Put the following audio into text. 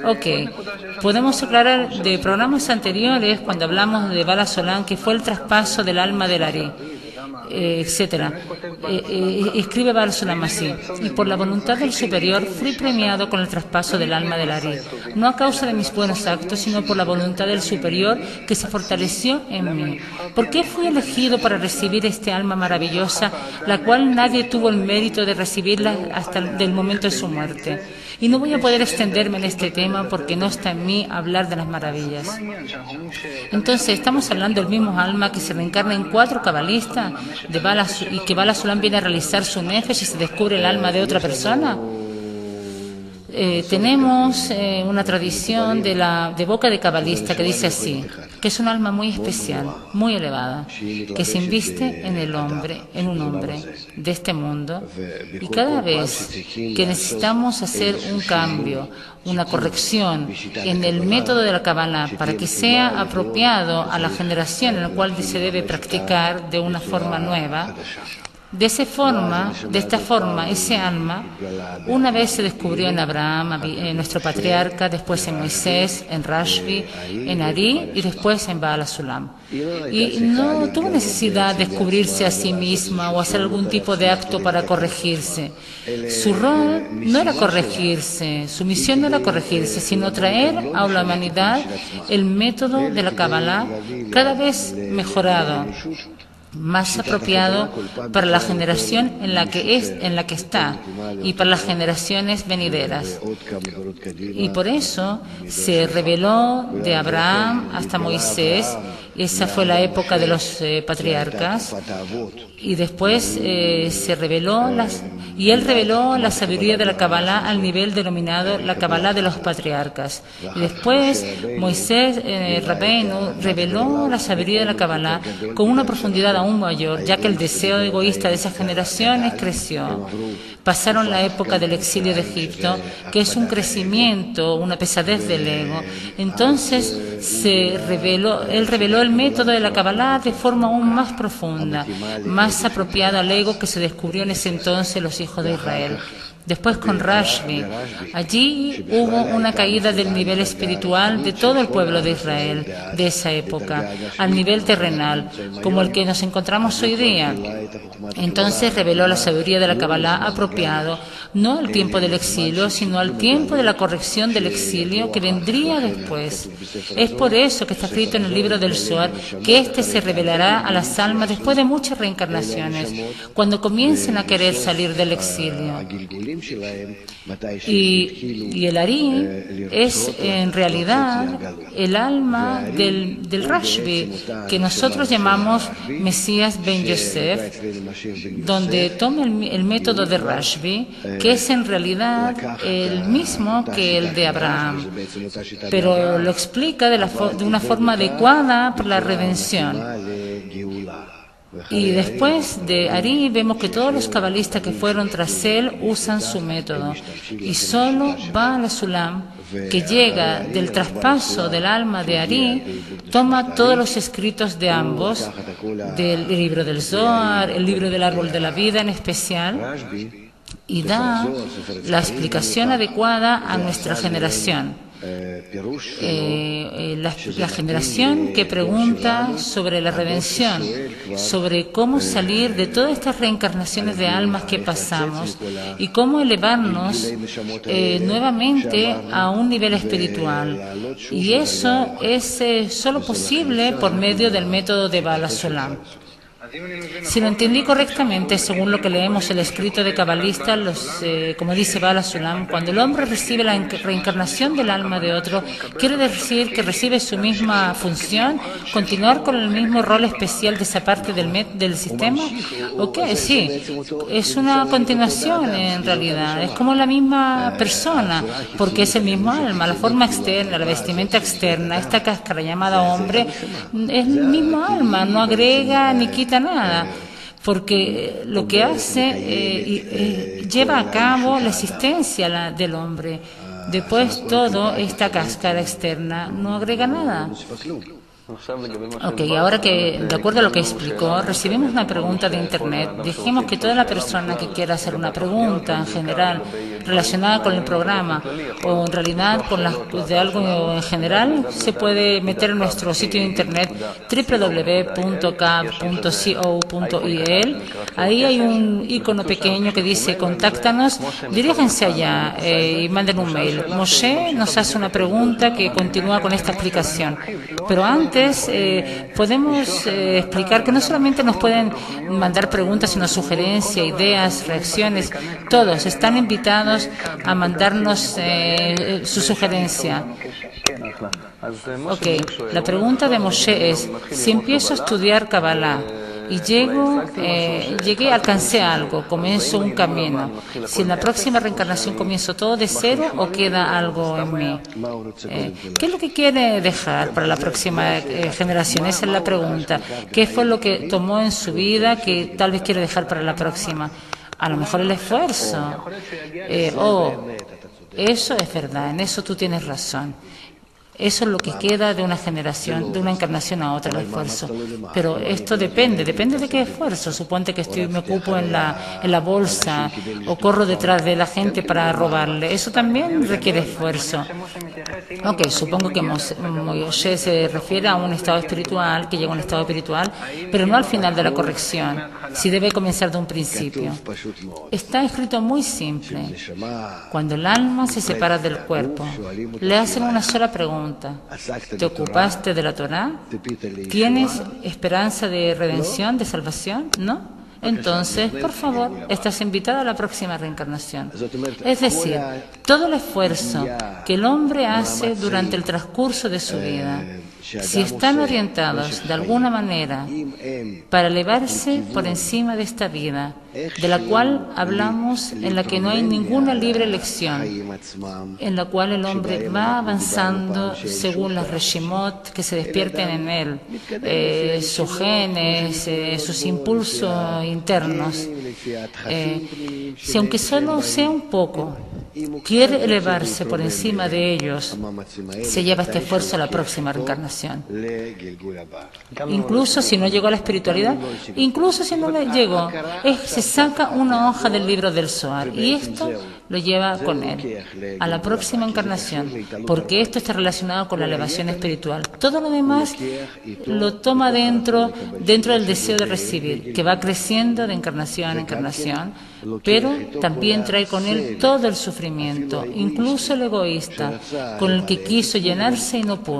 Ok, podemos aclarar de programas anteriores, cuando hablamos de Bala Solán, que fue el traspaso del alma del Ari, etcétera. Escribe Bala Solán así: y por la voluntad del superior fui premiado con el traspaso del alma del Ari, no a causa de mis buenos actos, sino por la voluntad del superior que se fortaleció en mí. ¿Por qué fui elegido para recibir este alma maravillosa, la cual nadie tuvo el mérito de recibirla hasta el momento de su muerte? Y no voy a poder extenderme en este tema porque no está en mí hablar de las maravillas. Entonces, estamos hablando del mismo alma que se reencarna en 4 cabalistas y que Bala Solán viene a realizar su nefesh y se descubre el alma de otra persona. Tenemos una tradición de boca de cabalista que dice así, que es un alma muy especial, muy elevada, que se inviste en un hombre de este mundo, y cada vez que necesitamos hacer un cambio, una corrección en el método de la Kabbalah para que sea apropiado a la generación en la cual se debe practicar de una forma nueva, de esta forma, ese alma, una vez se descubrió en Abraham, nuestro patriarca, después en Moisés, en Rashbi, en Ari y después en Baal Sulam. Y no tuvo necesidad de descubrirse a sí misma o hacer algún tipo de acto para corregirse. Su rol no era corregirse, su misión no era corregirse, sino traer a la humanidad el método de la Kabbalah cada vez mejorado, más apropiado para la generación en la que está y para las generaciones venideras. Y por eso se reveló de Abraham hasta Moisés. Esa fue la época de los patriarcas, y después él reveló la sabiduría de la Kabbalah al nivel denominado la Kabbalah de los patriarcas. Y después Moisés Rabbeinu reveló la sabiduría de la Kabbalah con una profundidad aún mayor, ya que el deseo egoísta de esas generaciones creció. Pasaron la época del exilio de Egipto, que es un crecimiento, una pesadez del ego. Entonces él reveló el método de la Kabbalah de forma aún más profunda, más apropiada al ego que se descubrió en ese entonces los hijos de Israel. Después con Rashbi, allí hubo una caída del nivel espiritual de todo el pueblo de Israel de esa época, al nivel terrenal, como el que nos encontramos hoy día. Entonces reveló la sabiduría de la Kabbalah apropiado, no al tiempo del exilio, sino al tiempo de la corrección del exilio que vendría después. Es por eso que está escrito en el libro del Zohar que éste se revelará a las almas después de muchas reencarnaciones, cuando comiencen a querer salir del exilio. Y el Ari es en realidad el alma del Rashbi, que nosotros llamamos Mesías Ben Yosef, donde toma el método de Rashbi, que es en realidad el mismo que el de Abraham, pero lo explica de una forma adecuada por la redención. Y después de Ari vemos que todos los cabalistas que fueron tras él usan su método, y solo Baal Sulam, que llega del traspaso del alma de Ari, toma todos los escritos de ambos, del libro del Zohar, el libro del árbol de la vida en especial, y da la explicación adecuada a nuestra generación. La generación que pregunta sobre la redención, sobre cómo salir de todas estas reencarnaciones de almas que pasamos y cómo elevarnos nuevamente a un nivel espiritual. Y eso es solo posible por medio del método de Baal Sulam. Si lo entendí correctamente, según lo que leemos el escrito de cabalista, como dice Baal Sulam, cuando el hombre recibe la reencarnación del alma de otro, quiere decir que recibe su misma función, continuar con el mismo rol especial de esa parte del sistema. ¿O qué? Sí, es una continuación en realidad, es como la misma persona, porque es el mismo alma, la forma externa, la vestimenta externa, esta cáscara llamada hombre, es el mismo alma, no agrega ni quita nada, porque lo que hace lleva a cabo la existencia del hombre. Después todo esta cáscara externa no agrega nada. Ok, ahora que, de acuerdo a lo que explicó, recibimos una pregunta de Internet. Dijimos que toda la persona que quiera hacer una pregunta en general relacionada con el programa o en realidad con de algo en general, se puede meter en nuestro sitio de internet www.cab.co.il. Ahí hay un icono pequeño que dice contáctanos, diríjense allá y manden un mail. Moshe nos hace una pregunta que continúa con esta explicación. Pero antes podemos explicar que no solamente nos pueden mandar preguntas, sino sugerencias, ideas, reacciones. Todos están invitados a mandarnos su sugerencia. Ok, la pregunta de Moshe es, si empiezo a estudiar Kabbalah y alcancé algo, comienzo un camino, si en la próxima reencarnación comienzo todo de cero o queda algo en mí, ¿qué es lo que quiere dejar para la próxima generación? Esa es la pregunta. ¿Qué fue lo que tomó en su vida que tal vez quiere dejar para la próxima? A lo mejor el esfuerzo. Eso es verdad, en eso tú tienes razón. Eso es lo que queda de una generación, de una encarnación a otra, el esfuerzo. Pero esto depende de qué esfuerzo. Suponte que me ocupo en la bolsa o corro detrás de la gente para robarle. Eso también requiere esfuerzo. Ok, supongo que Moshe se refiere a un estado espiritual, que llega a un estado espiritual, pero no al final de la corrección, si debe comenzar de un principio. Está escrito muy simple. Cuando el alma se separa del cuerpo, le hacen una sola pregunta. ¿Te ocupaste de la Torá? ¿Tienes esperanza de redención, de salvación? ¿No? Entonces, por favor, estás invitado a la próxima reencarnación. Es decir, todo el esfuerzo que el hombre hace durante el transcurso de su vida, si están orientados de alguna manera para elevarse por encima de esta vida, de la cual hablamos, en la que no hay ninguna libre elección, en la cual el hombre va avanzando según las reshimot que se despierten en él, sus genes, sus impulsos internos. Si aunque solo sea un poco, quiere elevarse por encima de ellos, se lleva este esfuerzo a la próxima reencarnación. Incluso si no llegó a la espiritualidad, incluso si no le llegó, se saca una hoja del libro del Zohar y esto lo lleva con él a la próxima encarnación, porque esto está relacionado con la elevación espiritual. Todo lo demás lo toma dentro del deseo de recibir, que va creciendo de encarnación en encarnación, pero también trae con él todo el sufrimiento, incluso el egoísta, con el que quiso llenarse y no pudo.